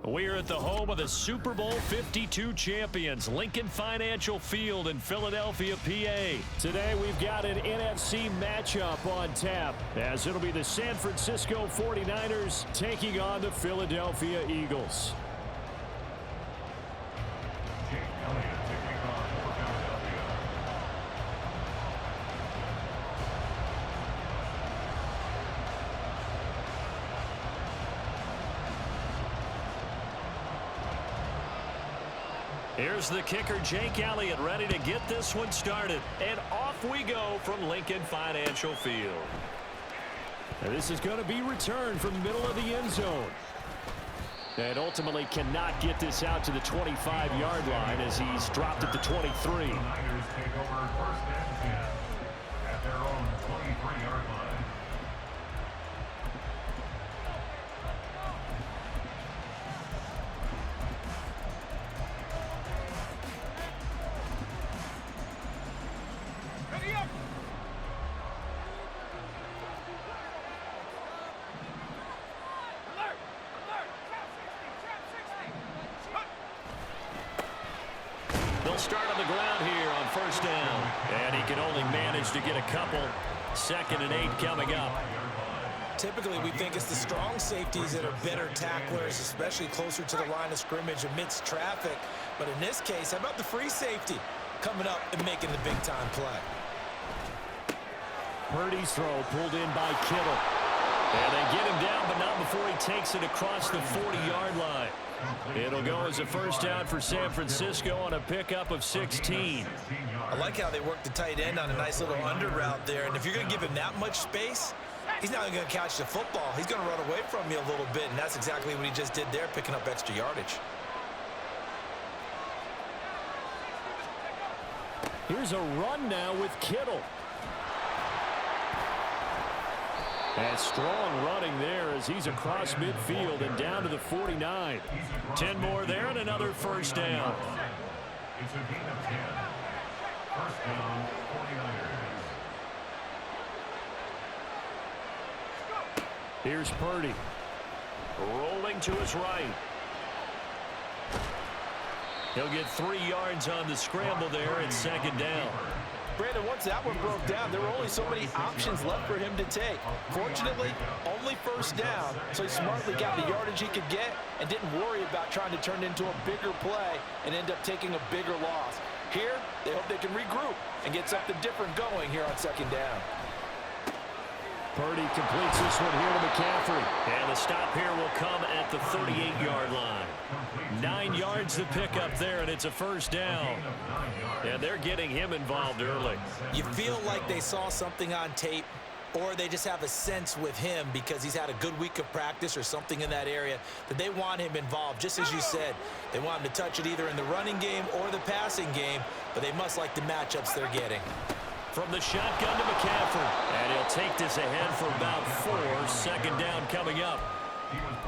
We're at the home of the Super Bowl 52 champions, Lincoln Financial Field in Philadelphia, PA. Today we've got an NFC matchup on tap, as it'll be the San Francisco 49ers taking on the Philadelphia Eagles. Here's the kicker, Jake Elliott, ready to get this one started. And off we go from Lincoln Financial Field. And this is going to be returned from the middle of the end zone. And ultimately cannot get this out to the 25-yard line as he's dropped at the 23. The Niners take over first and 10 at their own 23-yard line. They'll start on the ground here on first down. And he can only manage to get a couple. 2nd and 8 coming up. Typically, we think it's the strong safeties that are better tacklers, especially closer to the line of scrimmage amidst traffic. But in this case, how about the free safety coming up and making the big-time play? Purdy's throw pulled in by Kittle. And they get him down, but not before he takes it across the 40-yard line. It'll go as a first down for San Francisco on a pickup of 16. I like how they work the tight end on a nice little under route there. And if you're going to give him that much space, he's not going to catch the football. He's going to run away from you a little bit, and that's exactly what he just did there, picking up extra yardage. Here's a run now with Kittle. And strong running there as he's across midfield and down to the 49. 10 more there and another first down. It's a gain of 10. First down, 49ers. Here's Purdy. Rolling to his right. He'll get 3 yards on the scramble there at 2nd down. Brandon, once that one broke down, there were only so many options left for him to take. Fortunately, only first down, so he smartly got the yardage he could get and didn't worry about trying to turn it into a bigger play and end up taking a bigger loss. Here, they hope they can regroup and get something different going here on 2nd down. Purdy completes this one here to McCaffrey. And the stop here will come at the 38-yard line. 9 yards to pick up there, and it's a first down. And they're getting him involved early. You feel like they saw something on tape, or they just have a sense with him because he's had a good week of practice or something in that area that they want him involved. Just as you said, they want him to touch it either in the running game or the passing game, but they must like the matchups they're getting. From the shotgun to McCaffrey. And he'll take this ahead for about 4. 2nd down coming up.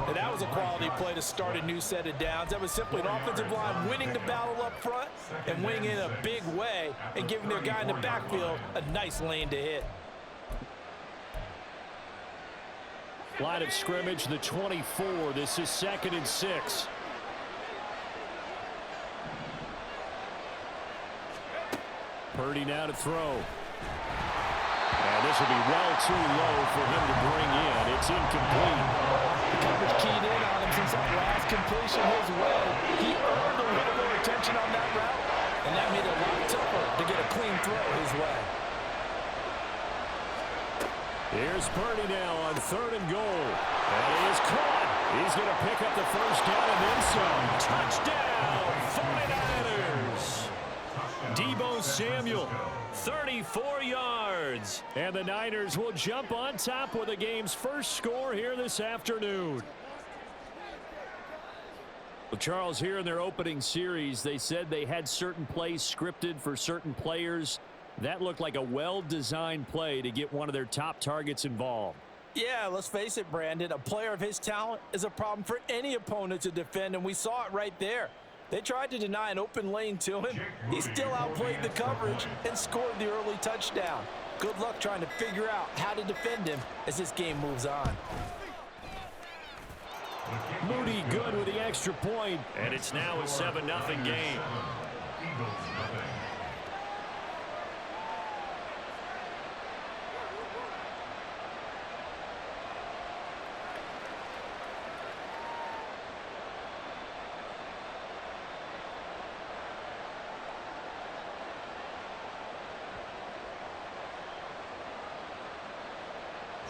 And that was a quality play to start a new set of downs. That was simply an offensive line winning the battle up front and winning in a big way and giving their guy in the backfield a nice lane to hit. Line of scrimmage, the 24. This is 2nd and 6. Purdy now to throw. And this will be well too low for him to bring in. It's incomplete. The coverage keyed in on him since that last completion his way. He earned a little more attention on that route, and that made it a lot tougher to get a clean throw his way. Here's Purdy now on 3rd and goal. And he is caught. He's going to pick up the first down and then some. Touchdown, 49ers. Deebo Samuel, 34 yards. And the Niners will jump on top with the game's first score here this afternoon. Well, Charles, here in their opening series, they said they had certain plays scripted for certain players. That looked like a well-designed play to get one of their top targets involved. Yeah, let's face it, Brandon. A player of his talent is a problem for any opponent to defend, and we saw it right there. They tried to deny an open lane to him. He still outplayed the coverage and scored the early touchdown. Good luck trying to figure out how to defend him as this game moves on. Moody good with the extra point, and it's now a 7-0 game. Eagles nothing.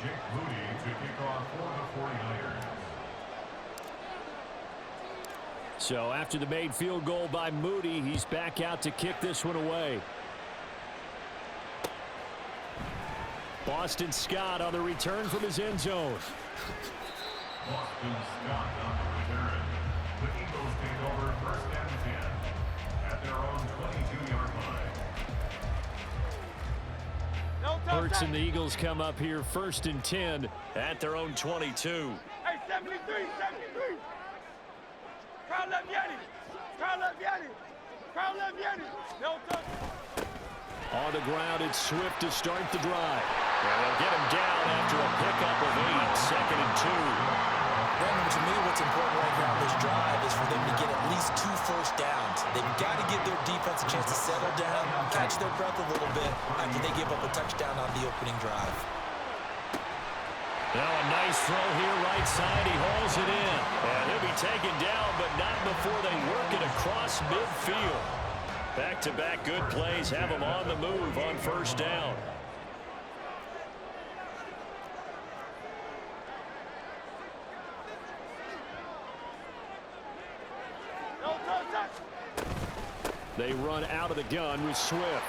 Jake Moody to kick off for the 49ers. So after the made field goal by Moody, he's back out to kick this one away. Boston Scott on the return from his end zone. Boston Scott on the return. The Eagles take over first and 10 at their own 22-yard line. Hurts and the Eagles come up here first and 10 at their own 22. Hey, 73, 73. Crowd left Yeti. Crowd left Yeti. Crowd left Yeti. No touch. On the ground, it's Swift to start the drive. And they'll get him down after a pickup of 8, second and 2. Brandon, to me, what's important right now on this drive is for them to get at least 2 first downs. They've got to give their defense a chance to settle down, catch their breath a little bit after they give up a touchdown on the opening drive. Now a nice throw here right side. He hauls it in. And he'll be taken down, but not before they work it across midfield. Back-to-back good plays have him on the move on first down. They run out of the gun with Swift.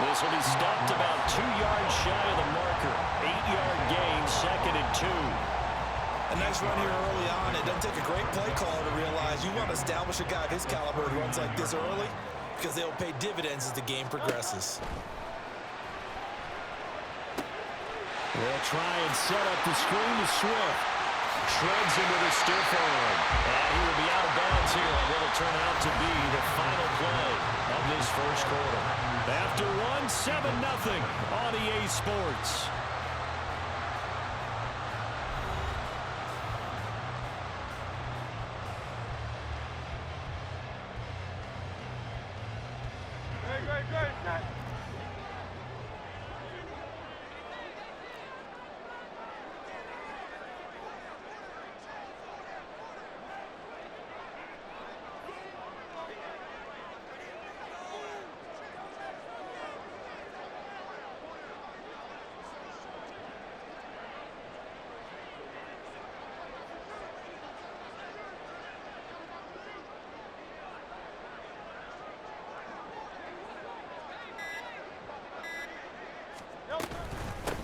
This will be stopped about 2 yards shy of the marker. 8-yard gain, second and 2. A nice run here early on. It doesn't take a great play caller to realize you want to establish a guy of his caliber who runs like this early because they'll pay dividends as the game progresses. They'll try and set up the screen to Swift. Shreds him with a stiff arm. And he will be out of bounds here. And it'll turn out to be the final play of this first quarter. After 7-0 on EA Sports. Great.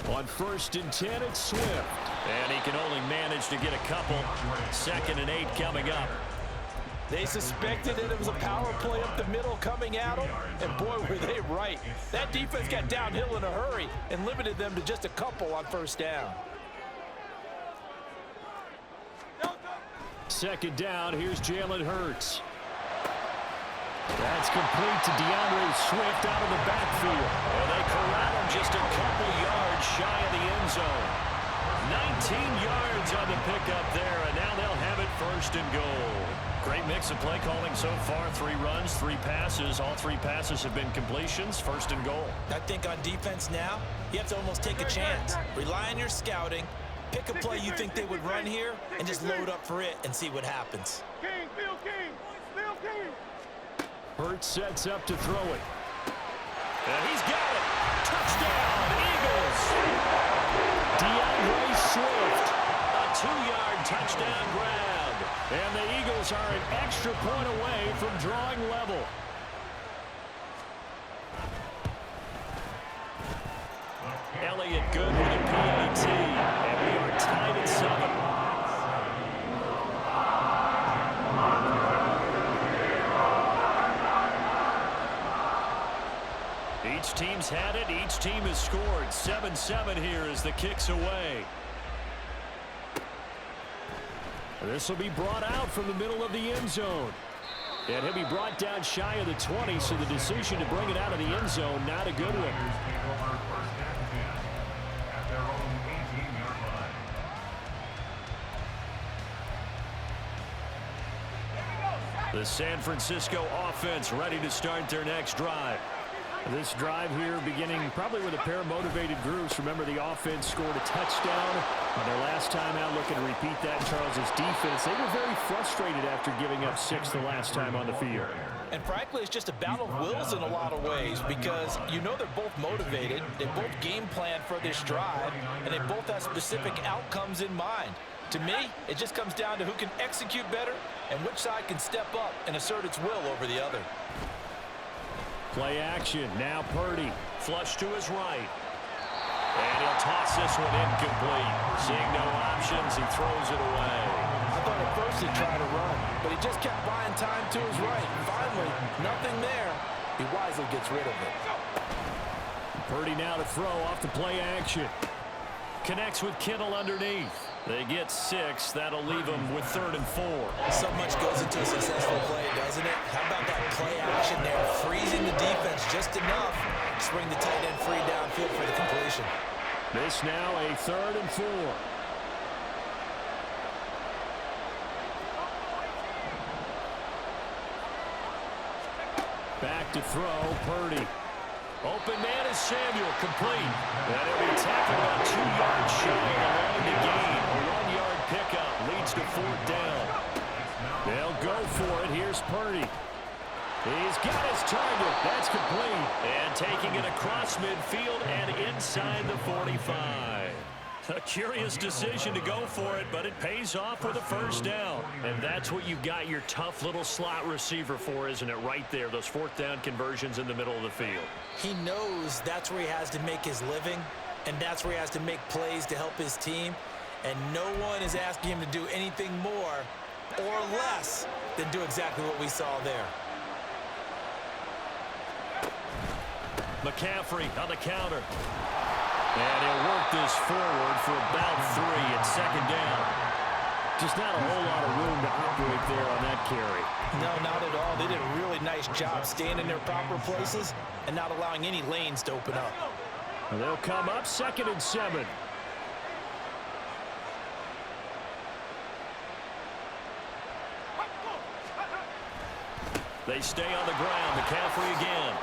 On first and 10, it's Swift. And he can only manage to get a couple. Second and 8 coming up. They suspected that it was a power play up the middle coming at them, and boy, were they right. That defense got downhill in a hurry and limited them to just a couple on first down. Second down, here's Jalen Hurts. That's complete to DeAndre Swift out of the backfield. And they corral him just a couple yards shy of the end zone. 19 yards on the pickup there, and now they'll have it first and goal. Great mix of play calling so far. 3 runs, 3 passes. All 3 passes have been completions. First and goal. I think on defense now, you have to almost take a chance. Rely on your scouting. Pick a play you think they would run here and just load up for it and see what happens. King, Phil King. Hurts sets up to throw it. And he's got it. Touchdown, Eagles. DeAndre Swift. A 2-yard touchdown grab. And the Eagles are an extra point away from drawing level. Elliott good with a PAT. And we are tied at 7. Each team's had it. Each team has scored. 7-7 here as the kick's away. This will be brought out from the middle of the end zone. And he'll be brought down shy of the 20, so the decision to bring it out of the end zone, not a good one. The San Francisco offense ready to start their next drive. This drive here beginning probably with a pair of motivated groups. Remember, the offense scored a touchdown on their last time out. Looking to repeat that in Charles' defense. They were very frustrated after giving up 6 the last time on the field. And frankly, it's just a battle of wills in a lot of ways because you know they're both motivated. They both game plan for this drive, and they both have specific outcomes in mind. To me, it just comes down to who can execute better and which side can step up and assert its will over the other. Play action. Now Purdy. Flush to his right. And he'll toss this one incomplete. Seeing no options, he throws it away. I thought at first he'd try to run, but he just kept buying time to his right. Finally, nothing there. He wisely gets rid of it. Purdy now to throw off the play action. Connects with Kittle underneath. They get 6. That'll leave them with 3rd and 4. So much goes into a successful play, doesn't it? How about that play action there? Freezing the defense just enough to swing the tight end free downfield for the completion. This now a 3rd and 4. Back to throw, Purdy. Open man is Samuel, complete. And he'll be tackled about 2 yards shy along the gain. A 1-yard pickup leads to 4th down. They'll go for it. Here's Purdy. He's got his target. That's complete. And taking it across midfield and inside the 45. A curious decision to go for it, but it pays off with a 1st down. And that's what you've got your tough little slot receiver for, isn't it? Right there, those 4th down conversions in the middle of the field. He knows that's where he has to make his living, and that's where he has to make plays to help his team. And no one is asking him to do anything more or less than do exactly what we saw there. McCaffrey on the counter. And he'll work this forward for about 3 at 2nd down. Just not a whole lot of room to operate there on that carry. No, not at all. They did a really nice job staying in their proper places and not allowing any lanes to open up. And they'll come up 2nd and 7. They stay on the ground. McCaffrey again.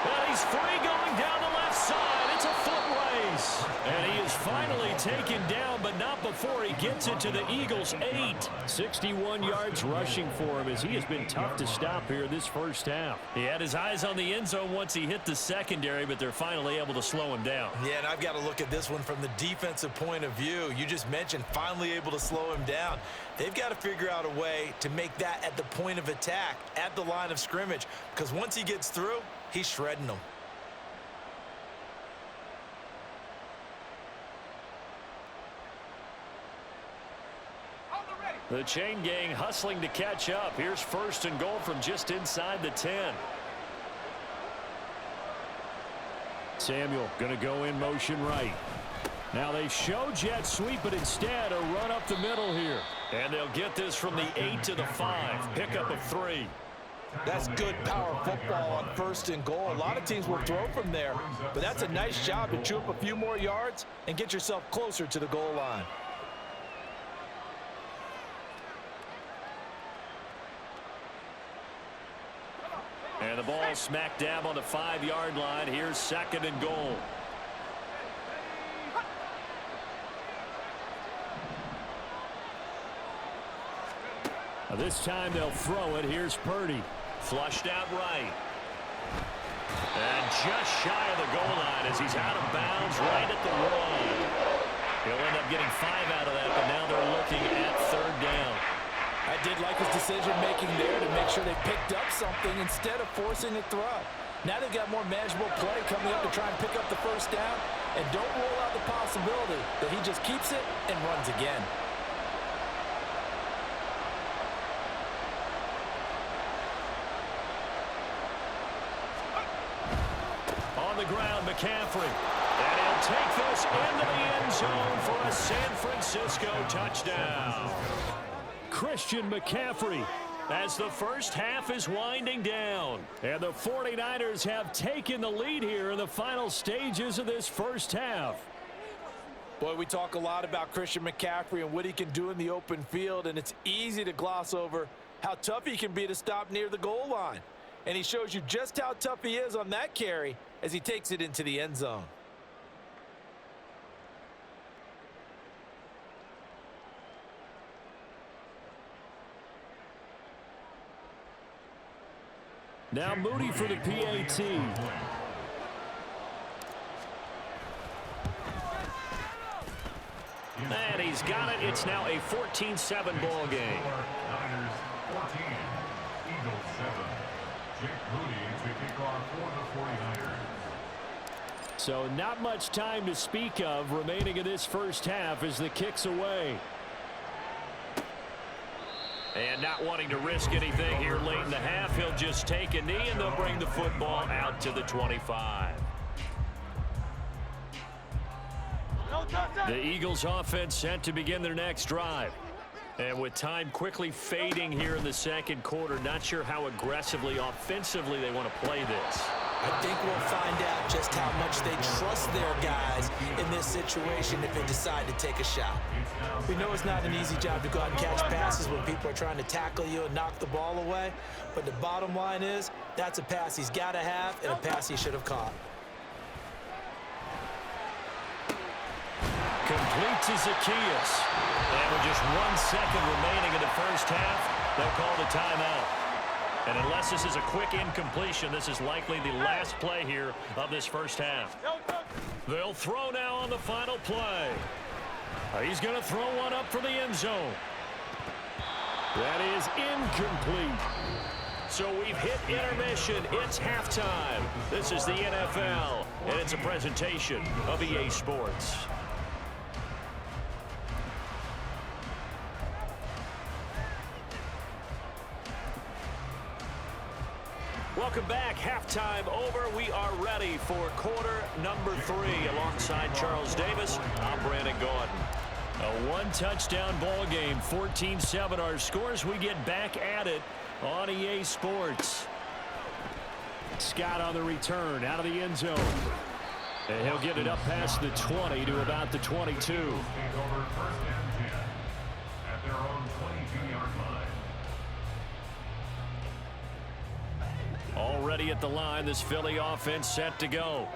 And he's free going down the left side. It's a foot race. And he is finally taken down, but not before he gets it to the Eagles' 8. 61 yards rushing for him as he has been tough to stop here this 1st half. He had his eyes on the end zone once he hit the secondary, but they're finally able to slow him down. Yeah, and I've got to look at this one from the defensive point of view. You just mentioned finally able to slow him down. They've got to figure out a way to make that at the point of attack, at the line of scrimmage, because once he gets through, he's shredding them. The chain gang hustling to catch up. Here's 1st and goal from just inside the 10. Samuel going to go in motion right. Now they show jet sweep, but instead a run up the middle here. And they'll get this from the 8 to the 5. Pickup of 3. That's good power football on 1st and goal. A lot of teams will throw from there, but that's a nice job to chew up a few more yards and get yourself closer to the goal line. And the ball smack dab on the 5-yard line. Here's 2nd and goal. This time they'll throw it. Here's Purdy. Flushed out right. And just shy of the goal line as he's out of bounds right at the 1. He'll end up getting 5 out of that, but now they're looking at 3rd down. I did like his decision-making there to make sure they picked up something instead of forcing a throw. Now they've got more manageable play coming up to try and pick up the 1st down, and don't rule out the possibility that he just keeps it and runs again. On the ground, McCaffrey. And he'll take this into the end zone for a San Francisco touchdown. Christian McCaffrey. As the 1st half is winding down. And the 49ers have taken the lead here in the final stages of this 1st half. Boy, we talk a lot about Christian McCaffrey and what he can do in the open field, and it's easy to gloss over how tough he can be to stop near the goal line. And he shows you just how tough he is on that carry as he takes it into the end zone. Now Moody for the PAT. And he's got it. It's now a 14-7 ball game. Niners 14, Eagles 7. Jake Moody to kick off for the 49ers. So not much time to speak of remaining in this first half as the kick's away. And not wanting to risk anything here late in the half, he'll just take a knee and they'll bring the football out to the 25. The Eagles offense set to begin their next drive. And with time quickly fading here in the second quarter, not sure how aggressively, offensively they want to play this. I think we'll find out just how much they trust their guys in this situation if they decide to take a shot. We know it's not an easy job to go out and catch passes when people are trying to tackle you and knock the ball away. But the bottom line is, that's a pass he's got to have and a pass he should have caught. Complete to Zacchaeus. And with just 1 second remaining in the first half, they'll call the timeout. And unless this is a quick incompletion, this is likely the last play here of this first half. They'll throw now on the final play. He's going to throw one up for the end zone. That is incomplete. So we've hit intermission. It's halftime. This is the NFL, and it's a presentation of EA Sports. Welcome back. Halftime over. We are ready for quarter number 3. Alongside Charles Davis, I'm Brandon Gordon. A one-touchdown ball game, 14-7 our scores. We get back at it on EA Sports. Scott on the return, out of the end zone. And he'll get it up past the 20 to about the 22. Take over first and 10 at their own 22-yard line. Already at the line, this Philly offense set to go.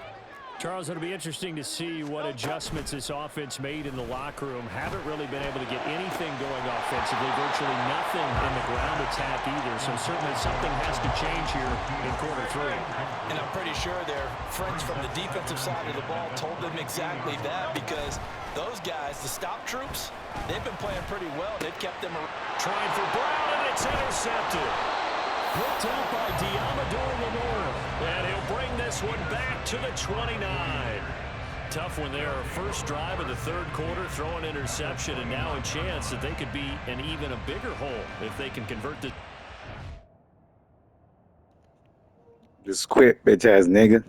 Charles, it'll be interesting to see what adjustments this offense made in the locker room. Haven't really been able to get anything going offensively, virtually nothing in the ground attack either. So certainly something has to change here in quarter 3. And I'm pretty sure their friends from the defensive side of the ball told them exactly that, because those guys, the stop troops, they've been playing pretty well. They've kept them around. Trying for Brown, and it's intercepted. Picked up by Diamador Lamora. And he'll bring this one back to the 29. Tough one there. First drive of the third quarter, throw an interception, and now a chance that they could be in even a bigger hole if they can convert the... Just quit, bitch ass nigga.